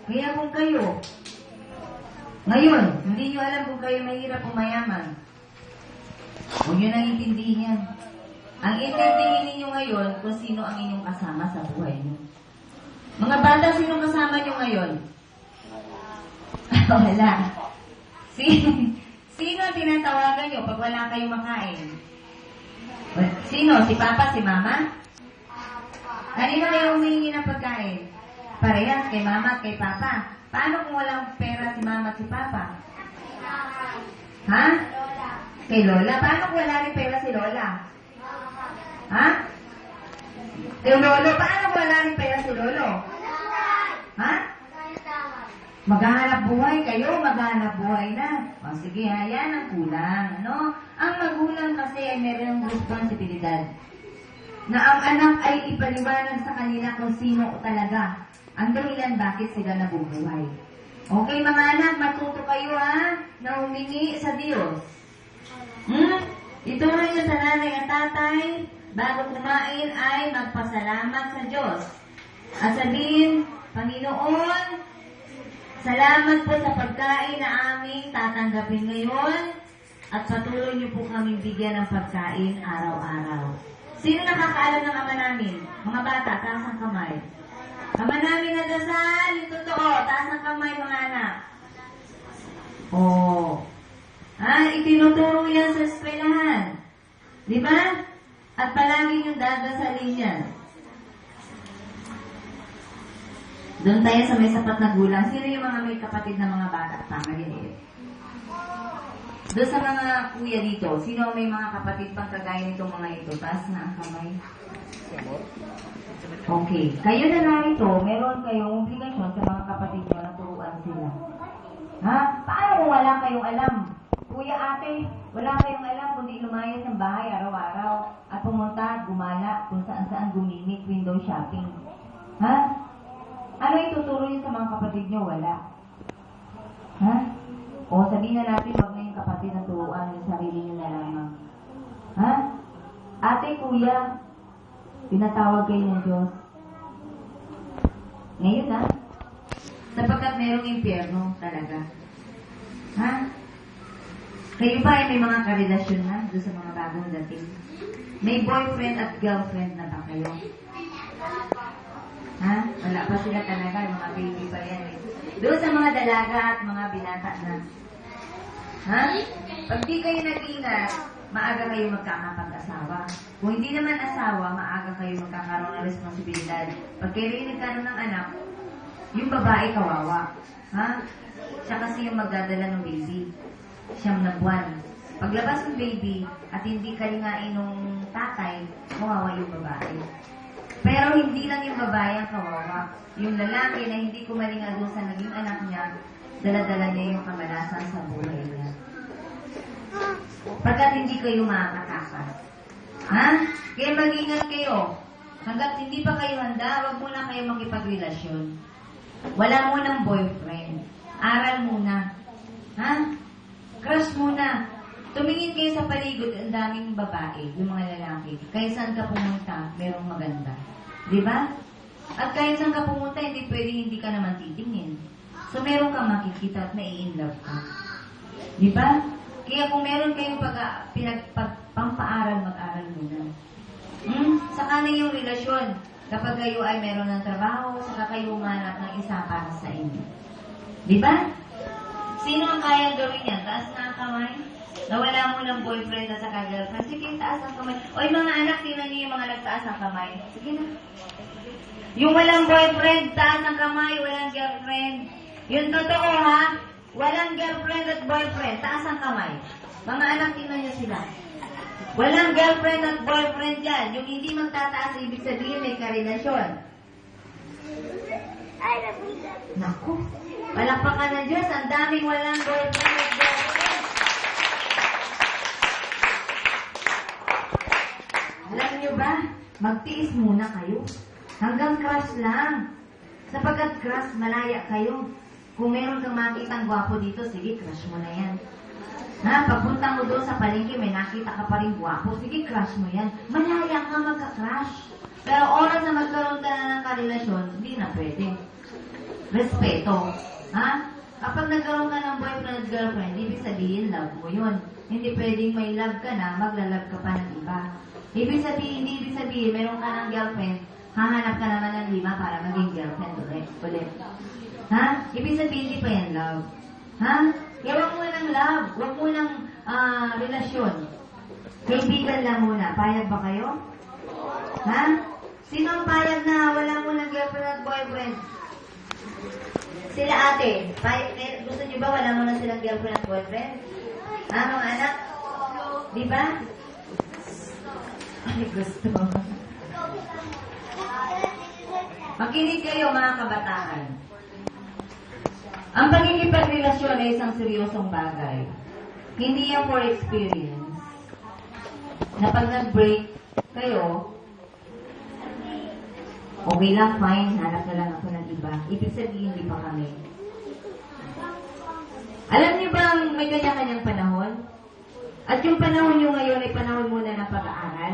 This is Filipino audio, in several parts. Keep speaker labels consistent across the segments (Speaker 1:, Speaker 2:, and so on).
Speaker 1: Kaya kung kayo, ngayon, hindi nyo alam kung kayo mahirap o mayaman, huwag nyo nang intindihin yan. Ang intindihin ninyo ngayon kung sino ang inyong kasama sa buhay nyo. Mga bata, sino kasama nyo ngayon? Wala. Sino tinatawagan nyo pag wala kayong makain? Sino? Si Papa, si Mama? Kanino kayo humihingi ng pagkain? Parehas, kay Mama at kay Papa. Paano kung walang pera si Mama at si Papa? Ha? Kay Lola. Paano kung wala rin pera si Lola? Ha? Kay Lolo. Paano kung wala rin pera si Lolo? Ha? Maghahanap buhay kayo, maghahanap buhay na. O sige, yan ang kulang. Ano? Ang magulang kasi ay meron ng responsibilidad na ang anak ay ipaliwanag sa kanila kung sino talaga ang dahilan bakit sila nabubuhay. Okay, mga anak, matuto kayo na humingi sa Diyos. Ituro niyo sa nanay at tatay, bago kumain ay magpasalamat sa Diyos. At sabihin, Panginoon, salamat po sa pagkain na aming tatanggapin ngayon at patuloy niyo po kami bigyan ng pagkain araw-araw. Sino nakakaalam ng Ama namin? Mga bata, taas ang kamay. Ama namin na dasal, yung totoo, taas ang kamay mga anak. Itinuturo yan sa eskwelahan. Di ba? At palagi yung dadasalin yan. Doon tayo sa may sapat na gulang. Sino yung mga may kapatid na mga bata? Tama din. Doon sa mga kuya dito, sino may mga kapatid pang kagaya nitong mga ito? Taas na ang kamay. Okay. Kayo na narito, meron kayong obligasyon sa mga kapatid nyo na turuan sila. Ha? Paano kung wala kayong alam? Kuya, ate, wala kayong alam kundi lumayas ng bahay araw-araw at pumunta at gumala kung saan-saan gumimik window shopping. Ha? Ano ituturo yun sa mga kapatid nyo? Wala. Ha? O sabihin na natin, wag na yung kapatid na turuan yung sarili nyo na lamang. Ha? Ate, kuya, tinatawag kayo ng Diyos. Ngayon na. Sapagkat merong impyerno talaga. Ha? Kayo ba ay may mga karelasyon na doon sa mga bagong dating? May boyfriend at girlfriend na ba kayo? Ha? Wala pa sila talaga, mga baby pa yan eh. Doon sa mga dalaga at mga binata na. Ha? Pag di kayo nag-ingat, maaga kayo magkakapag-asawa. Kung hindi naman asawa, maaga kayo magkakaroon ng responsibilidad. Pag kayo rin nagkaroon ng anak, yung babae kawawa. Ha? Siya kasi yung magdadala ng baby. 9 na buwan. Paglabas ng baby at hindi kalingain ng tatay, kawawa yung babae. Pero hindi lang yung babae ang kawawa. Yung lalaki na hindi kumalinga doon sa naging anak niya, dala-dala niya yung kamalasan sa buhay niya. Pagkat hindi kayo makakatakas. Ha? Kaya mag-ingat kayo. Hanggat hindi pa kayo handa, wag muna kayo makipagrelasyon. Wala munang boyfriend. Aral muna. Ha? Crush muna. Tumingin kayo sa paligid, ang daming babae, yung mga lalaki. Kahit saan ka pumunta, merong maganda. Di ba? At kahit saan ka pumunta, hindi pwedeng hindi ka naman titingin. So, meron kang makikita at mai-inlove ka. Di ba? Kaya kung meron kayong pampaaral, mag-aral muna. Saka na yung relasyon. Kapag kayo ay meron ng trabaho, saka kayo umanap ng isa para sa inyo. Di ba? Sino ang kayang gawin yan? Taas na ang kamay? Nawala mo ng boyfriend at saka girlfriend. Sige, taas ang kamay. Oy, mga anak, tingnan niyo yung mga nagtaas ang kamay. Sige na. Yung walang boyfriend, taas ang kamay, walang girlfriend. Yung totoo, ha? Walang girlfriend at boyfriend, taas ang kamay. Mga anak, tingnan niyo sila. Walang girlfriend at boyfriend yan. Yung hindi magtataas, ibig sabihin may karelasyon. Naku. Palakpakan ng Diyos, ang daming walang boyfriend at girlfriend. Alam niyo ba, magtiis muna kayo. Hanggang crush lang. Sapagkat crush, malaya kayo. Kung meron kang makitang gwapo dito, sige, crush mo na yan. Na, pagpunta mo doon sa palengke, may nakita ka pa rin gwapo, sige, crush mo yan. Malaya ka magka-crush. Pero oras na magkaroon ka na ng karelasyon, hindi na pwede. respeto. Ha? Kapag nagkaroon ka ng boyfriend at girlfriend, ibig sabihin love mo yun. Hindi pwedeng may love ka na, maglalove ka pa ng iba. Ibig sabihin, hindi ibig sabihin, meron ka ng girlfriend, hahanap ka naman ng 5 para maging girlfriend ulit. Ha? Ibig sabihin, hindi pa yan love. Ha? Kaya huwag mo ng love, huwag mo ng relasyon. Kaibigan lang muna. Payag ba kayo? Ha? Sino ang payag na wala mo ng girlfriend at boyfriend? Sila ate. Gusto niyo ba wala mo na silang girlfriend at boyfriend? Ha, mga anak? Di ba? Ay, gusto. Makinig kayo, mga kabataan. Ang pagkikipagrelasyon ay isang seryosong bagay. Hindi yan for experience. Na pag nag-break kayo, okay lang, fine, hanap na lang ako ng iba. Ibig sabihin, hindi pa kami. Alam niyo bang may kanya-kanyang panahon? At yung panahon nyo ngayon ay panahon muna ng pag-aaral,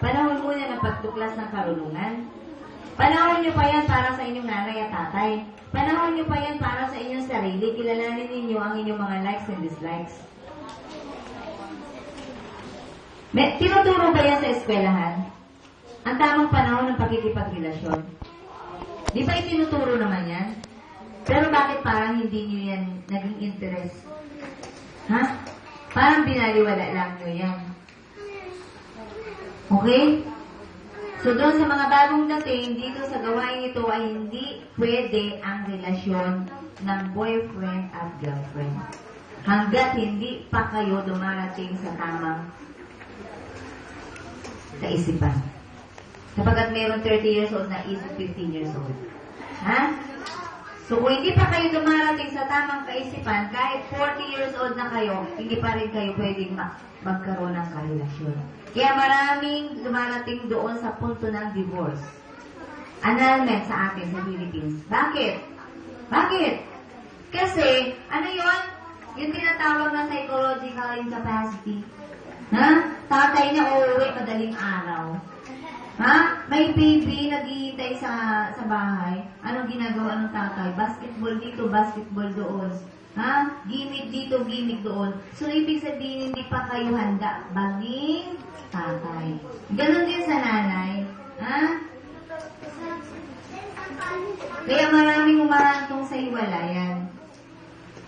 Speaker 1: panahon muna ng pagtuklas ng karunungan, panahon nyo pa yan para sa inyong nanay at tatay, panahon nyo pa yan para sa inyong sarili, kilalanin ninyo ang inyong mga likes and dislikes. Tinuturo ba yan sa eskwelahan? Ang tamang panahon ng pagkikipagrelasyon. Di ba itinuturo naman yan? Pero bakit parang hindi nyo yan naging interest? Ha? Parang binaliwala lang nyo yan. Okay? So doon sa mga bagong dating, dito sa gawain ito ay hindi pwede ang relasyon ng boyfriend at girlfriend. Hanggat hindi pa kayo dumarating sa tamang kaisipan. Kapag meron 30 years old na isip 15 years old. Ha? So kung hindi pa kayo dumarating sa tamang kaisipan, kahit 40 years old na kayo, hindi pa rin kayo pwedeng magkaroon ng karelasyon. Kaya maraming dumarating doon sa punto ng divorce. Annulment sa atin sa Philippines. Bakit? Bakit? Kasi, ano yon? Yung tinatawag na psychological incapacity. Ha? Tatay niya uuwi madaling araw. Ha? May baby naghihintay sa bahay. Anong ginagawa ng tatay? Basketball dito, basketball doon. Ha? Gimmick dito, gimmick doon. So, ibig sabihin, hindi pa kayo handa. Baging tatay. Ganon din sa nanay. Ha? Kaya maraming umahantong sa hiwalayan.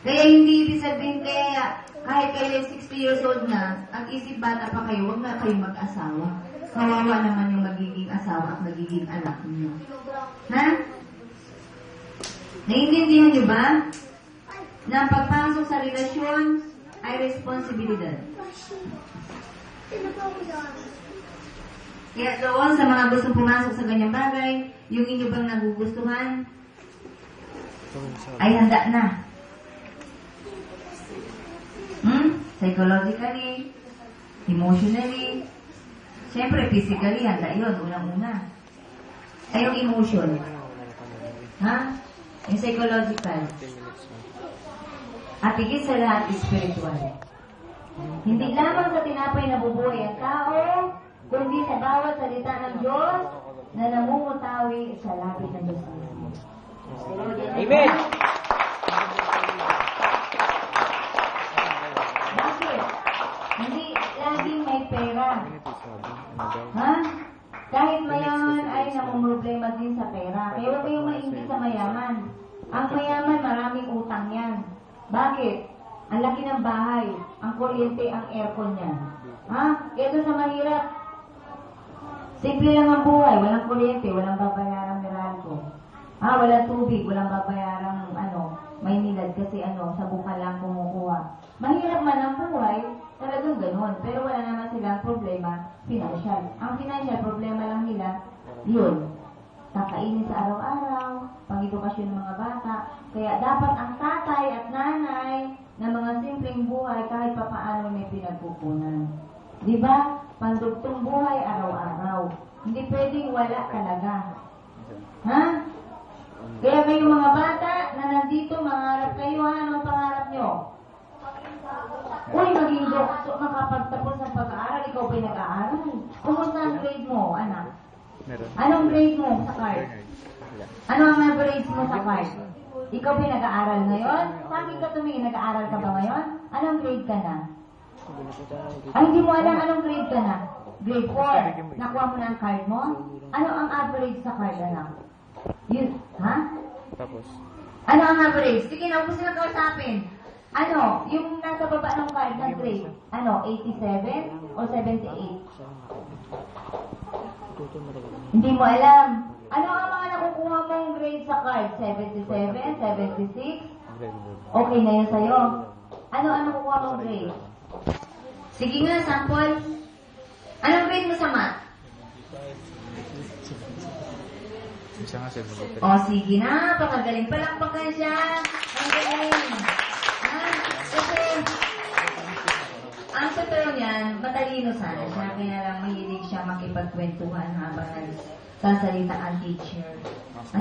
Speaker 1: Kaya hindi ibig sabihin, kaya kahit kayo 60 years old na, ang isip bata pa kayo, huwag na kayo mag-asawa. Kawawa naman yung magiging asawa at magiging anak niyo. Ha? Naiintindihan niyo ba? Na ang pagpasok sa relasyon ay responsibilidad. Kaya doon sa mga gustong pumasok sa ganyang bagay, yung inyo bang nagugustuhan, ay handa na. Psychologically, emotionally, siyempre physically, handa yun, unang-una. Ay yung emotion. Ha? Yung psychological. At higit sa lahat, spiritual. Hindi lamang sa tinapay na bubuhay ang tao, kundi sa bawat salita ng Diyos na namumutawi sa lapit ng Diyos.
Speaker 2: Amen!
Speaker 1: Bakit? Hindi laging may pera. Ha? Kahit mayaman ay namumroblema din sa pera. Kaya huwag kayong mainggit sa mayaman. Ang mayaman, maraming utang yan. Bakit? Ang laki ng bahay, ang kuryente, ang aircon niya. Ha? Kaya doon sa mahirap, simple lang ang buhay, walang kuryente, walang babayarang Meralco. Ha? Walang tubig, walang babayarang Maynilad kasi sa buka lang kumukuha. Mahirap man ang buhay, talagang ganun. Pero wala naman silang problema, financial. Ang financial problema lang nila, yun. Kakainin sa araw-araw, pang-edukasyon ng mga bata. Kaya dapat ang tatay at nanay na mga simpleng buhay kahit papaano may pinagkukunan. Di ba? Pandugtong buhay araw-araw. Hindi pwedeng wala talaga. Ha? Kaya kayo mga bata na nandito, mangarap kayo, anong pangarap nyo? Uy, maging doktor, makapagtapos ng pag-aaral, ikaw ba'y nag-aaral? Kumusta ang grade mo, anak? Anong grade mo sa card? Ano ang grades mo sa card? Ikaw ba nag-aaral ngayon? Sa akin ka tumingin, nag-aaral ka ba ngayon? Anong grade ka na? Ay, hindi mo alam anong grade ka na? Grade 4. Nakuha mo na ang card mo? Ano ang average sa card, anak? Yun, ha?
Speaker 2: Tapos,
Speaker 1: Ano ang average? Sige na, huwag mo silang kausapin. Ano, yung nasa baba ng card na grade, ano, 87 o 78? Hindi mo alam. Ano ang mga nakukuha mong grade sa card? 77, 76? Okay na yun sa'yo. Ano ang nakukuha mong grade? Sige nga, sample. Anong grade mo sa math?
Speaker 2: isa nga sir, mag-open.
Speaker 1: O, sige na. Pakagaling. Palakpakan siya. Ang galing. Ha? Kasi, ang totoo niyan, matalino sana siya. Kaya lang mahilig siya makipagkwentuhan habang nagsasalita ang teacher.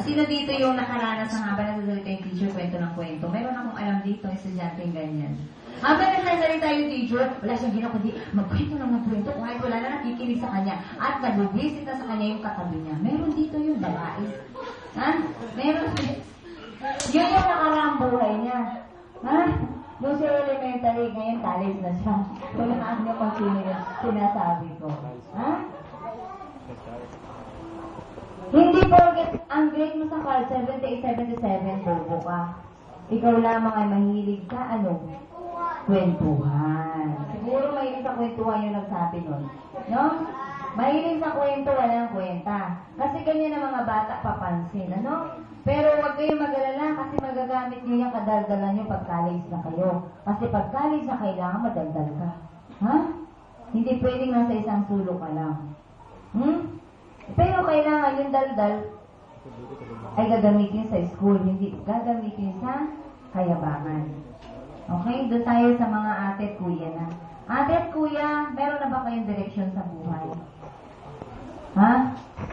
Speaker 1: Sino dito yung nakaranas ng habang nagsasalita yung teacher, kwento ng kwento? Meron akong alam dito, estudyante yung ganyan. Habang nagsasalita yung teacher, wala siyang ginawa kundi magkwento ng magkwento kahit wala na nakikinig sa kanya at nag-visit na sa kanya yung katabi niya. Meron dito yung babae. Ha? Meron. Yun yung nakaraang buhay niya. Ha? Doon siya elementary, ngayon college na siya. Wala na niyo kung sino yung sinasabi ko. Ha? Hindi porket ang grade mo sa card, 78, 77, bobo ka. Ikaw lamang ay mahilig sa ano? Kwentuhan. Siguro mahilig sa kwentuhan yung nagsabi nun. No? Mahilig sa kwento, walang kwenta. Kasi ganyan ang mga bata papansin, ano? Pero huwag kayong mag-alala kasi magagamit nyo yung kadaldalan nyo pag college na kayo. Kasi pag college na kailangan madaldal ka. Ha? Hindi pwedeng nasa isang sulok ka lang. Pero kailangan yung daldal ay gagamitin sa school, hindi gagamitin sa kayabangan. Okay? Doon tayo sa mga ate at kuya na. Ate at kuya, meron na ba kayong direksyon sa buhay? Ha?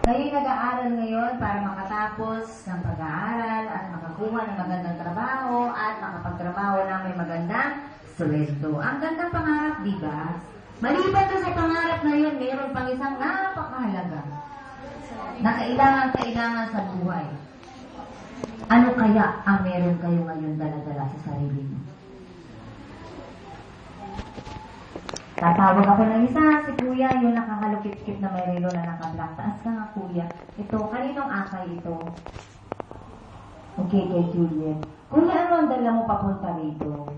Speaker 1: Kayo nag-aaral ngayon para makatapos ng pag-aaral at makakuha ng magandang trabaho at makapagtrabaho na may magandang sweldo. Ang gandang pangarap, di ba? Maliban doon sa pangarap na yun, mayroon pang isang napakahalaga na kailangan sa buhay. Ano kaya ang meron kayo ngayon dala-dala sa sarili mo? Tatawag ako ng isa, si kuya, yung nakakalukit-kit na may relo na naka-black. Taas ka nga kuya. Ito, kaninong akay ito? Okay, kay Juliet. Kuya, ano ang dala mo papunta rito?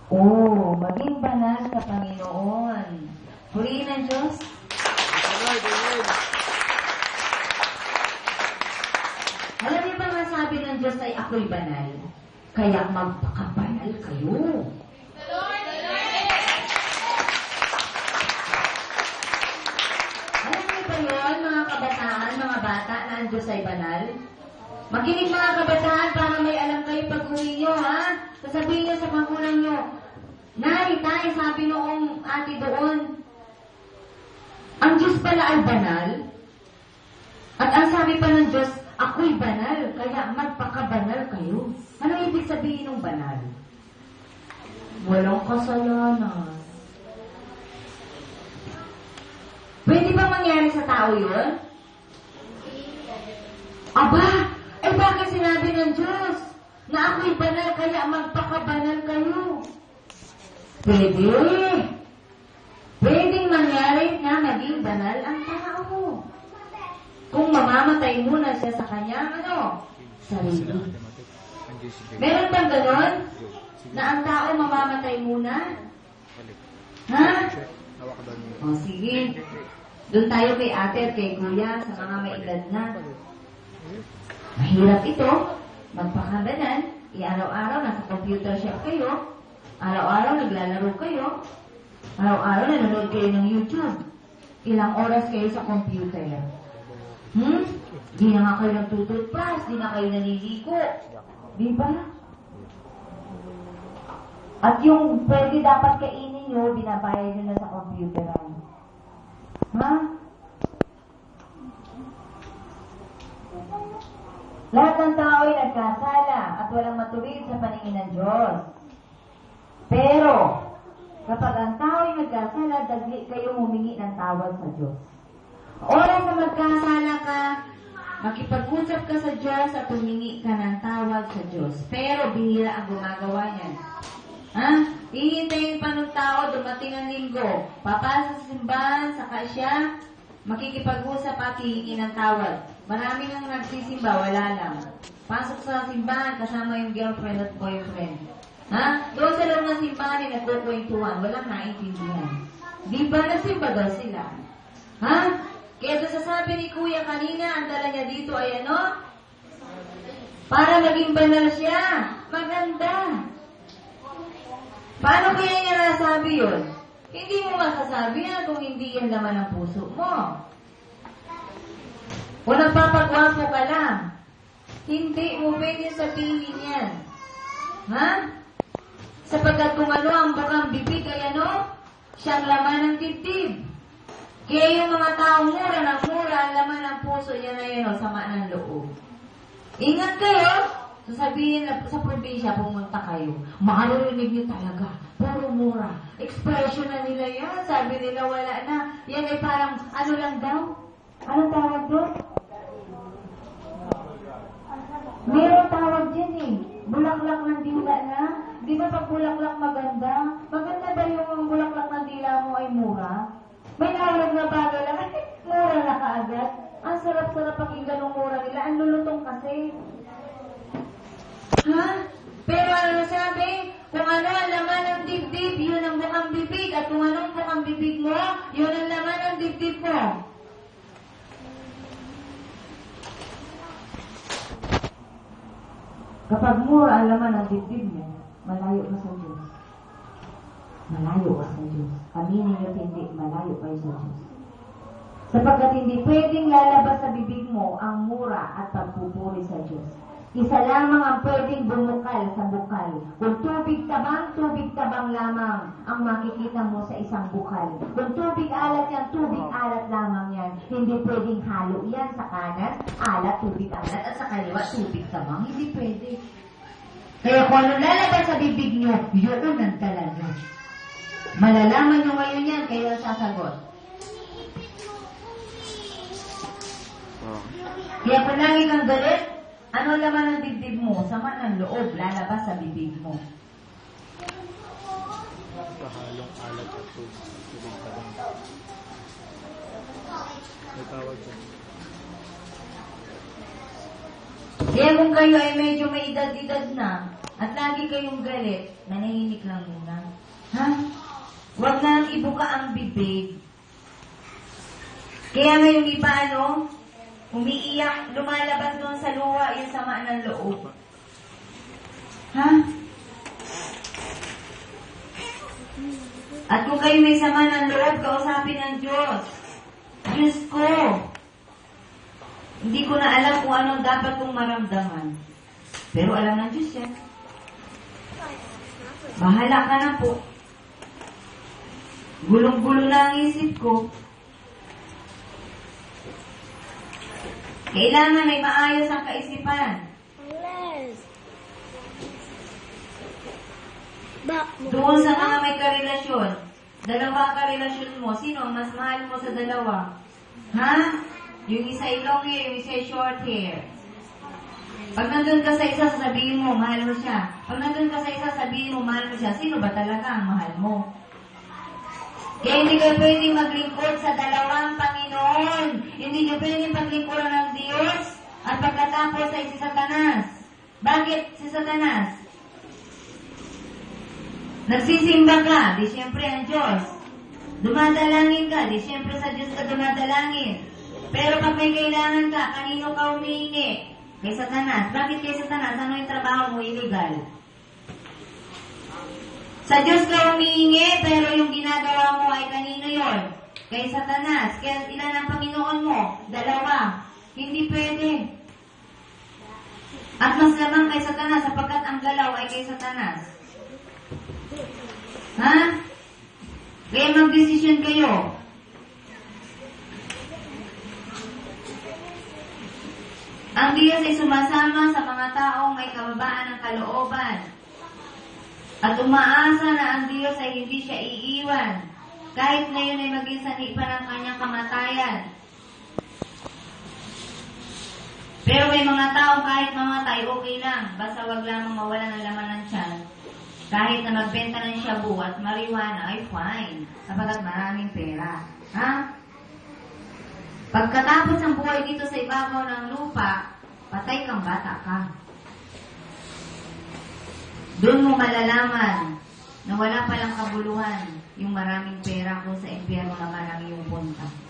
Speaker 1: Oh, maging banal sa Panginoon. Purihin ang Diyos. Alam niyo ba nga sabi ng Diyos ay ako'y banal? Kaya magpakabanal kayo. Alam niyo ba yun, mga kabataan, mga bata, na ang Diyos ay banal? Makinig mga kabataan para may alam kayo pag-uwi nyo, ha? Sasabihin nyo sa magulang nyo, Nay, tay, sabi noong ate doon, ang Diyos pala ay banal. At ang sabi pa ng Diyos, ako'y banal, kaya magpakabanal kayo. Ano ibig sabihin ng banal? Walang kasalanan. Pwede ba mangyari sa tao yun? Aba, eh bakit sinabi ng Diyos na ako'y banal, kaya magpakabanal kayo? Pwede. Pwedeng mangyari na maging banal ang tao. Kung mamamatay muna siya sa kanyang sarili. Meron bang ganon? Na ang tao mamamatay muna? Ha? O sige. Doon tayo kay ate at kay kuya sa mga may edad na. Mahirap ito. Magpakabanan. Araw-araw nasa computer shop kayo. Araw-araw naglalaro kayo. Araw-araw nanonood kayo ng YouTube. Ilang oras kayo sa computer. Di na nga kayo nagtututpas, di na kayo naliligo. Di ba? At yung pwede dapat kainin nyo, binabayad nyo na sa computer. Ha? Lahat ng tao ay nagkasala at walang matuwid sa paningin ng Diyos. Pero, kapag ang tao ay nagkasala, dagli kayo humingi ng tawad sa Diyos. Oras na magkasala ka, makipag-usap ka sa Diyos at humingi ka ng tawag sa Diyos. Pero bihira ang gumagawa niyan. Ha? Hihintayin pa ng tao, dumating ang linggo. Papasok sa simbahan, saka siya makikipag-usap at hihingi ng tawag. Marami nang nagsisimba, wala lang. Pasok sa simbahan, kasama yung girlfriend at boyfriend. Ha? Doon sa loob ng simbahan ay nagkukwentuhan, walang naintindihan. Di ba nagsimba daw sila? Ha? Kaya doon sasabi ni Kuya kanina, ang dala niya dito ay ano? Para maging banal siya. Maganda. Paano kaya niya nasabi yun? Hindi mo masasabi yan kung hindi yan laman ng puso mo. O nagpapagwapo ka lang. Hindi mo pwede sabihin yan. Ha? Sapagkat kung ano ang bukang bibig ay ano? Siyang laman ng dibdib. Kaya yung mga taong mura ng mura, ang laman ng puso niya na yun, sama ng loob. Ingat kayo. Sasabihin na sa probinsya, pumunta kayo. Maririnig niyo talaga. Puro mura. Expression na nila yan. Sabi nila wala na. Yan ay parang, ano lang daw? Anong tawag doon? Meron tawag dyan eh. Bulaklak ng dila na. Di ba pag bulaklak maganda? Maganda ba yung bulaklak ng dila mo ay mura? May nawag na bagay lang. Ay, mura na kaagad. Ang sarap-sarap pakinggan ng mura nila. Ang lulutong kasi. Ha? Pero ano sabi? Kung ano ang laman ng dibdib, yun ang bukang bibig. At kung anong bukang bibig mo, yun ang laman ng dibdib mo. Kapag mura ang laman ng dibdib mo, malayo ka sa Diyos. Malayo ka sa Diyos. Aminin niyo hindi, malayo kayo sa Diyos. Sapagkat hindi pwedeng lalabas sa bibig mo ang mura at pagpupuri sa Diyos. Isa lamang ang pwedeng bumukal sa bukal. Kung tubig tabang lamang ang makikita mo sa isang bukal. Kung tubig alat yan, tubig alat lamang yan. Hindi pwedeng halo yan sa kanan, alat, tubig alat, at sa kaliwa, tubig tabang. Hindi pwede. Kaya kung ano lalabas sa bibig nyo, yun ang dala nyo. Malalaman nyo ngayon yan, kayo ang sasagot. Kaya kung lagi kang galit, ano laman ng dibdib mo? Sama ng loob, lalabas sa bibig mo.
Speaker 2: Pahalong alat at tubig tabang. May tawag dyan.
Speaker 1: Kaya kung kayo ay medyo may edad-edad na, at lagi kayong galit, nanahimik lang muna. Ha? Huwag nang ibuka ang bibig. Kaya ngayon iba, ano? Umiiyak, lumalabas doon sa luha, yung sama ng loob. Ha? At kung kayo may sama ng loob, kausapin ng Diyos. Diyos ko, hindi ko na alam kung anong dapat kong maramdaman. Pero alam ng Diyos yan. Bahala ka na po. Gulong-gulo na ang isip ko. Kailangan ay maayos ang kaisipan. Doon sa mga may karelasyon, dalawa karelasyon mo, sino ang mas mahal mo sa dalawa? Ha? Yung isa ay long hair, yung isa ay short hair. Pag nandun ka sa isa, sasabihin mo, mahal mo siya. Pag nandun ka sa isa, sabihin mo, mahal mo siya. Sino ba talaga ang mahal mo? Kaya hindi kayo pwedeng maglingkod sa dalawang Panginoon. Hindi nyo pwedeng paglingkuran ng Diyos at pagkatapos ay si Satanas. Bakit si Satanas? Nagsisimba ka, di siyempre ang Diyos. Dumadalangin ka, di siyempre sa Diyos ka dumadalangin. Pero pag may kailangan ka, kanino ka humihingi? Kay Satanas. Bakit kay Satanas? Ano yung trabaho mo? Illegal. Sa Diyos ka humihingi, pero yung ginagawa mo ay kanino yon? Kay Satanas. Kaya ilan ang Panginoon mo? Dalawa. Hindi pwede. At mas lamang kay Satanas, sapagkat ang galaw ay kay Satanas. Ha? Kaya mag-desisyon kayo. Ang Diyos ay sumasama sa mga taong may kababaan ng kalooban. At umaasa na ang Diyos ay hindi siya iiwan, kahit ngayon ay maging sanhi pa ng kanyang kamatayan. Pero may mga tao kahit mamatay, okay lang. Basta wag lamang mawala ng laman ng tiyan. Kahit na magbenta ng shabu at marijuana ay fine. Sapagkat maraming pera. Ha? Pagkatapos ng buhay dito sa ibabaw ng lupa, patay kang bata ka. Doon mo malalaman na wala palang kabuluhan yung maraming pera kung sa impyerno naman ang iyong punta.